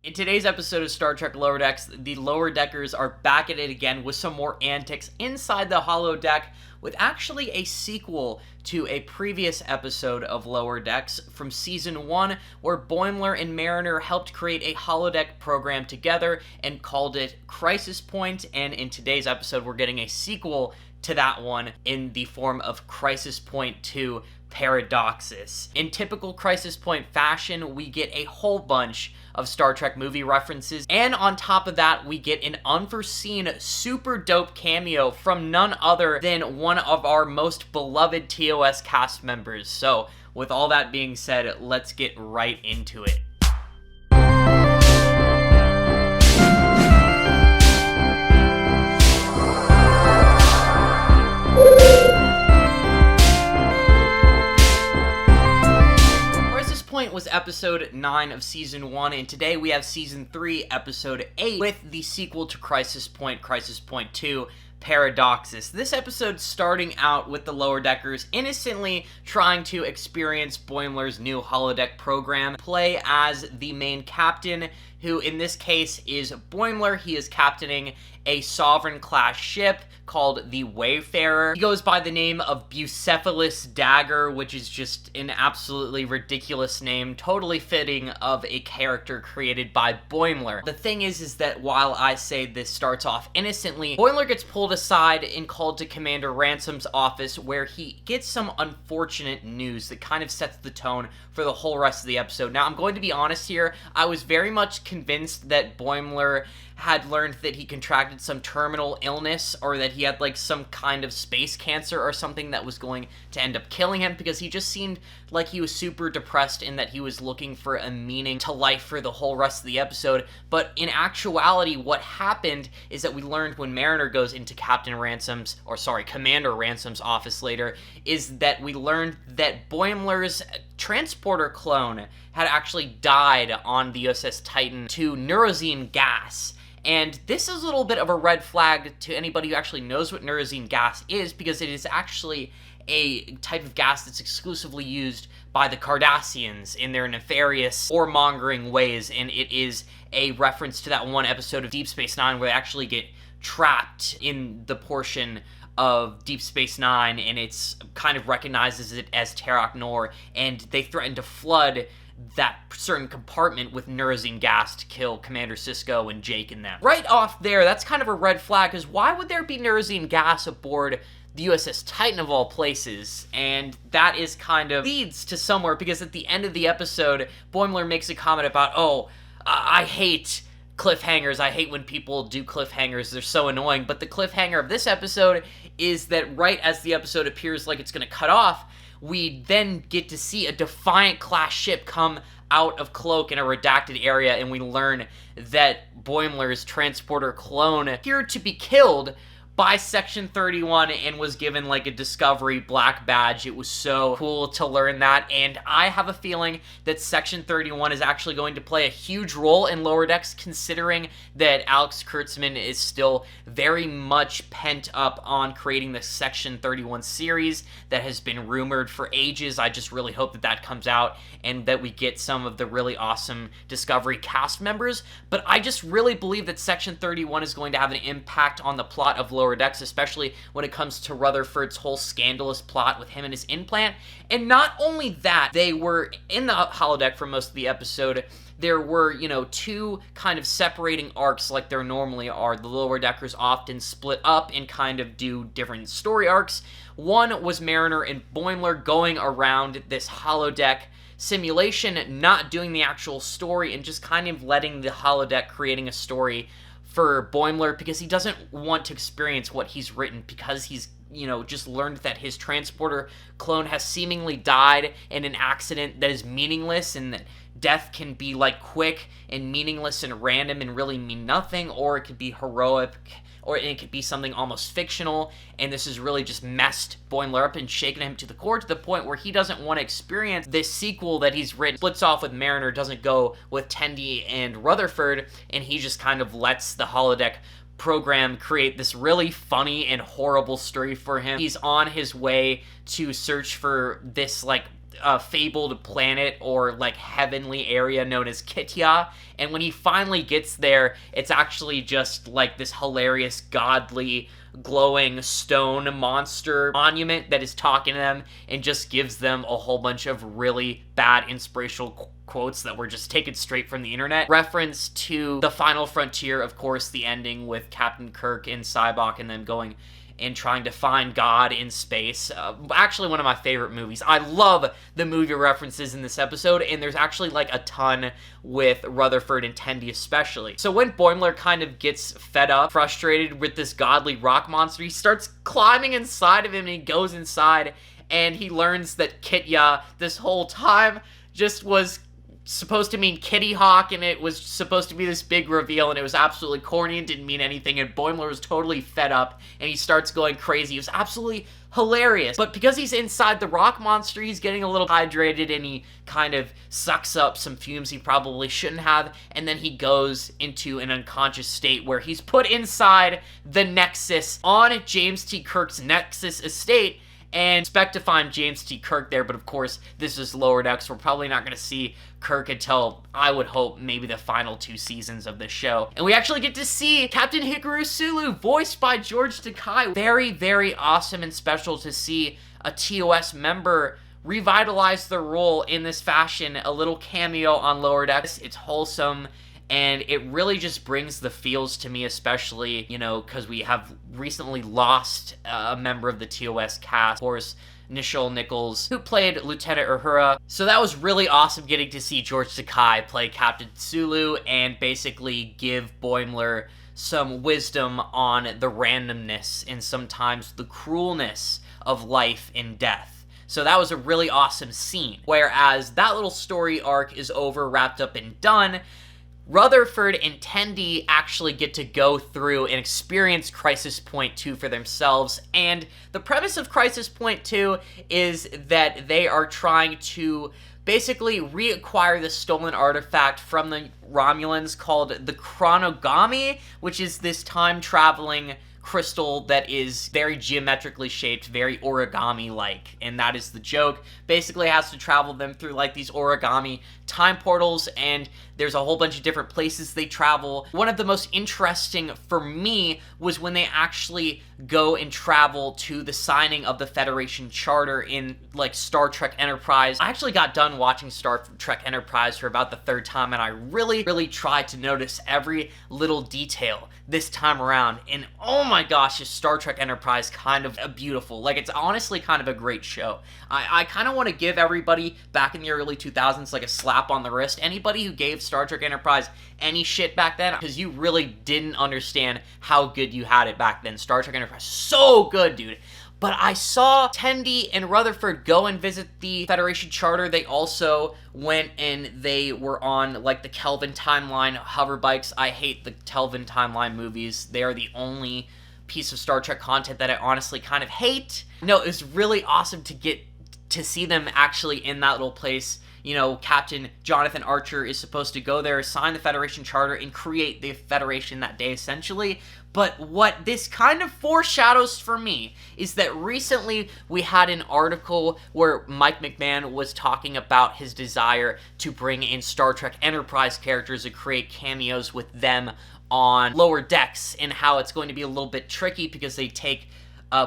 In today's episode of Star Trek Lower Decks, the Lower Deckers are back at it again with some more antics inside the holodeck, with actually a sequel to a previous episode of Lower Decks from Season 1, where Boimler and Mariner helped create a holodeck program together and called it Crisis Point, and in today's episode we're getting a sequel to that one in the form of Crisis Point 2 Paradoxus. In typical Crisis Point fashion, we get a whole bunch of Star Trek movie references, and on top of that, we get an unforeseen, super dope cameo from none other than one of our most beloved TOS cast members. So, with all that being said, let's get right into it. Was episode 9 of season 1, and today we have season 3 episode 8 with the sequel to Crisis Point 2 Paradoxus. This episode starting out with the Lower Deckers innocently trying to experience Boimler's new holodeck program, play as the main captain, who in this case is Boimler. He is captaining a Sovereign class ship called the Wayfarer. He goes by the name of Bucephalus Dagger, which is just an absolutely ridiculous name, totally fitting of a character created by Boimler. The thing is that while I say this starts off innocently, Boimler gets pulled aside and called to Commander Ransom's office, where he gets some unfortunate news that kind of sets the tone for the whole rest of the episode. Now, I'm going to be honest here, I was very much convinced that Boimler had learned that he contracted some terminal illness, or that he had like some kind of space cancer or something that was going to end up killing him, because he just seemed like he was super depressed and that he was looking for a meaning to life for the whole rest of the episode. But in actuality, what happened is that we learned when Mariner goes into Commander Ransom's office later, is that we learned that Boimler's transporter clone had actually died on the USS Titan to neurozine gas. And this is a little bit of a red flag to anybody who actually knows what neurozine gas is, because it is actually a type of gas that's exclusively used by the Cardassians in their nefarious warmongering ways, and it is a reference to that one episode of Deep Space Nine where they actually get trapped in the portion of Deep Space Nine, and it's kind of recognizes it as Terok Nor, and they threaten to flood that certain compartment with neurozine gas to kill Commander Sisko and Jake and them. Right off there, that's kind of a red flag, because why would there be neurozine gas aboard the USS Titan of all places? And that is kind of leads to somewhere, because at the end of the episode, Boimler makes a comment about, I hate cliffhangers. I hate when people do cliffhangers. They're so annoying. But the cliffhanger of this episode is that right as the episode appears like it's going to cut off, we then get to see a Defiant class ship come out of cloak in a redacted area, and we learn that Boimler's transporter clone appeared to be killed by Section 31 and was given like a Discovery black badge. It was so cool to learn that, and I have a feeling that Section 31 is actually going to play a huge role in Lower Decks, considering that Alex Kurtzman is still very much pent up on creating the Section 31 series that has been rumored for ages. I just really hope that that comes out and that we get some of the really awesome Discovery cast members, but I just really believe that Section 31 is going to have an impact on the plot of Lower Decks, especially when it comes to Rutherford's whole scandalous plot with him and his implant. And not only that, they were in the holodeck for most of the episode. There were, two kind of separating arcs like there normally are. The Lower Deckers often split up and kind of do different story arcs. One was Mariner and Boimler going around this holodeck simulation, not doing the actual story, and just kind of letting the holodeck creating a story for Boimler, because he doesn't want to experience what he's written, because he's, just learned that his transporter clone has seemingly died in an accident that is meaningless, and that death can be like quick and meaningless and random and really mean nothing, or it could be heroic, or it could be something almost fictional, and this has really just messed Boimler up and shaken him to the core, to the point where he doesn't want to experience this sequel that he's written. Splits off with Mariner, doesn't go with Tendi and Rutherford, and he just kind of lets the holodeck program create this really funny and horrible story for him. He's on his way to search for this, fabled planet or like heavenly area known as Kitya, and when he finally gets there, it's actually just like this hilarious godly glowing stone monster monument that is talking to them and just gives them a whole bunch of really bad inspirational quotes that were just taken straight from the internet. Reference to The Final Frontier, of course, the ending with Captain Kirk and Sybok and them going and trying to find God in space. Actually, one of my favorite movies. I love the movie references in this episode, and there's actually like a ton with Rutherford and Tendi especially. So when Boimler kind of gets fed up, frustrated with this godly rock monster, he starts climbing inside of him, and he goes inside, and he learns that Kitya this whole time just was supposed to mean Kitty Hawk, and it was supposed to be this big reveal, and it was absolutely corny and didn't mean anything, and Boimler was totally fed up, and he starts going crazy. It was absolutely hilarious. But because he's inside the rock monster, he's getting a little hydrated, and he kind of sucks up some fumes he probably shouldn't have, and then he goes into an unconscious state where he's put inside the Nexus on James T. Kirk's Nexus estate, and expect to find James T. Kirk there, but of course, this is Lower Decks. We're probably not going to see Kirk until, I would hope, maybe the final 2 seasons of the show. And we actually get to see Captain Hikaru Sulu, voiced by George Takei. Very, very awesome and special to see a TOS member revitalize their role in this fashion. A little cameo on Lower Decks. It's wholesome, and it really just brings the feels to me, especially, you know, because we have recently lost a member of the TOS cast, of course, Nichelle Nichols, who played Lieutenant Uhura. So that was really awesome getting to see George Takei play Captain Sulu and basically give Boimler some wisdom on the randomness and sometimes the cruelness of life and death. So that was a really awesome scene. Whereas that little story arc is over, wrapped up, and done, Rutherford and Tendi actually get to go through and experience Crisis Point 2 for themselves, and the premise of Crisis Point 2 is that they are trying to basically reacquire the stolen artifact from the Romulans called the Chronogami, which is this time-traveling crystal that is very geometrically shaped, very origami-like, and that is the joke. Basically has to travel them through like these origami time portals, and there's a whole bunch of different places they travel. One of the most interesting for me was when they actually go and travel to the signing of the Federation Charter in like Star Trek Enterprise. I actually got done watching Star Trek Enterprise for about the 3rd time, and I really tried to notice every little detail this time around, and oh my gosh, is Star Trek Enterprise kind of beautiful. Like, it's honestly kind of a great show. I kind of want to give everybody back in the early 2000s like a slap on the wrist. Anybody who gave Star Trek Enterprise any shit back then, because you really didn't understand how good you had it back then. Star Trek Enterprise, so good, dude. But I saw Tendi and Rutherford go and visit the Federation Charter. They also went and they were on, like, the Kelvin Timeline hover bikes. I hate the Kelvin Timeline movies. They are the only piece of Star Trek content that I honestly kind of hate. No, it was really awesome to get to see them actually in that little place. You know, Captain Jonathan Archer is supposed to go there, sign the Federation Charter, and create the Federation that day, essentially. But what this kind of foreshadows for me is that recently we had an article where Mike McMahon was talking about his desire to bring in Star Trek Enterprise characters and create cameos with them on Lower Decks, and how it's going to be a little bit tricky because they take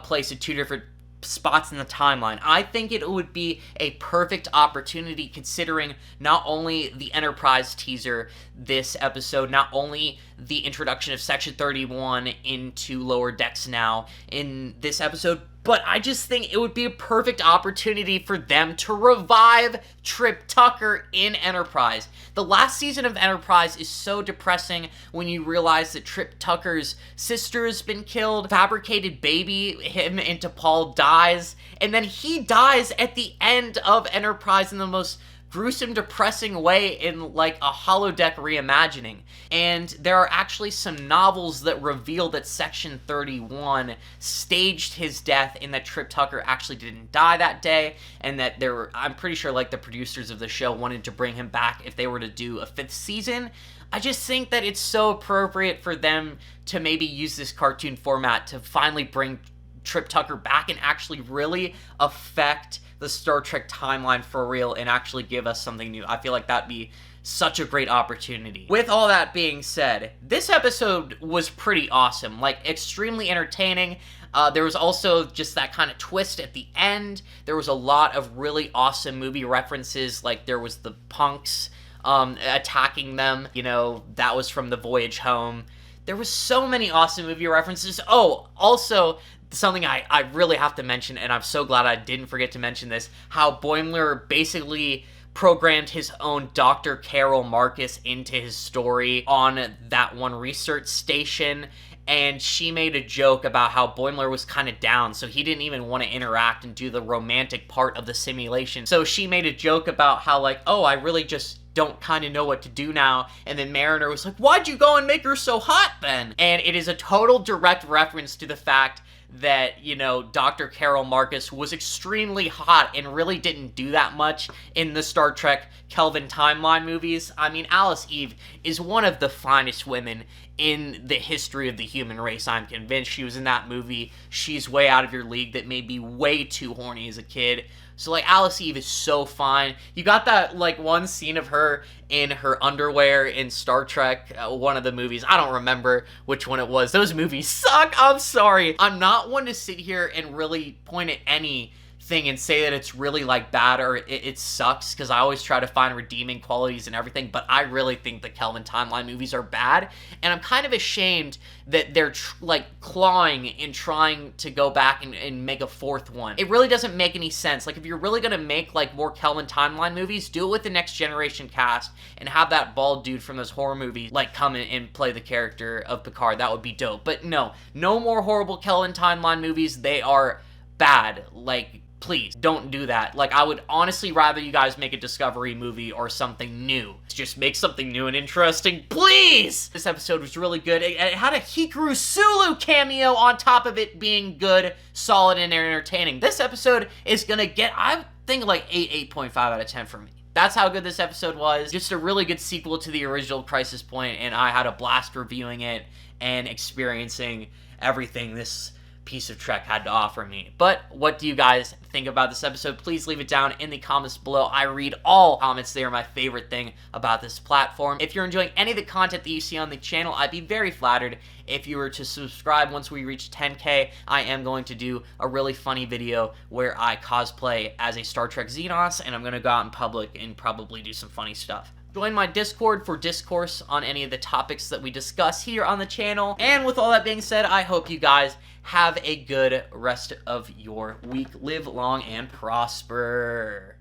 place at 2 different spots in the timeline. I think it would be a perfect opportunity, considering not only the Enterprise teaser this episode, not only the introduction of Section 31 into Lower Decks now in this episode, but I just think it would be a perfect opportunity for them to revive Trip Tucker in Enterprise. The last season of Enterprise is so depressing when you realize that Trip Tucker's sister has been killed, fabricated baby, him and T'Pol dies, and then he dies at the end of Enterprise in the most gruesome, depressing way in like a holodeck reimagining. And there are actually some novels that reveal that Section 31 staged his death, and that Trip Tucker actually didn't die that day, and that there were, I'm pretty sure, like, the producers of the show wanted to bring him back if they were to do a 5th season. I just think that it's so appropriate for them to maybe use this cartoon format to finally bring Trip Tucker back and actually really affect the Star Trek timeline for real and actually give us something new. I feel like that'd be such a great opportunity. With all that being said, this episode was pretty awesome, like extremely entertaining. There was also just that kind of twist at the end. There was a lot of really awesome movie references, like there was the punks attacking them, you know, that was from The Voyage Home. There was so many awesome movie references. Oh, also, something I really have to mention, and I'm so glad I didn't forget to mention this, how Boimler basically programmed his own Dr. Carol Marcus into his story on that one research station, and she made a joke about how Boimler was kind of down, so he didn't even want to interact and do the romantic part of the simulation. So she made a joke about how, like, oh, I really just don't kind of know what to do now, and then Mariner was like, why'd you go and make her so hot then? And it is a total direct reference to the fact that, you know, Dr. Carol Marcus was extremely hot and really didn't do that much in the Star Trek Kelvin timeline movies. I mean, Alice Eve is one of the finest women in the history of the human race. I'm convinced she was in that movie. She's way out of your league. That made me way too horny as a kid. So, like, Alice Eve is so fine. You got that, like, one scene of her in her underwear in Star Trek, one of the movies. I don't remember which one it was. Those movies suck. I'm sorry. I'm not one to sit here and really point at anything and say that it's really, like, bad or it sucks, because I always try to find redeeming qualities and everything, but I really think the Kelvin timeline movies are bad, and I'm kind of ashamed that they're, like, clawing and trying to go back and make a fourth one. It really doesn't make any sense. Like, if you're really gonna make, like, more Kelvin timeline movies, do it with the Next Generation cast, and have that bald dude from those horror movies, like, come in and play the character of Picard. That would be dope. But no more horrible Kelvin timeline movies. They are bad. Like, please, don't do that. Like, I would honestly rather you guys make a Discovery movie or something new. Just make something new and interesting, please! This episode was really good. It had a Hikaru Sulu cameo on top of it being good, solid, and entertaining. This episode is gonna get, I think, like 8.5 out of 10 for me. That's how good this episode was. Just a really good sequel to the original Crisis Point, and I had a blast reviewing it and experiencing everything this piece of Trek had to offer me. But what do you guys think about this episode? Please leave it down in the comments below. I read all comments. They are my favorite thing about this platform. If you're enjoying any of the content that you see on the channel, I'd be very flattered if you were to subscribe. Once we reach 10K, I am going to do a really funny video where I cosplay as a Star Trek Xenos, and I'm going to go out in public and probably do some funny stuff. Join my Discord for discourse on any of the topics that we discuss here on the channel. And with all that being said, I hope you guys have a good rest of your week. Live long and prosper.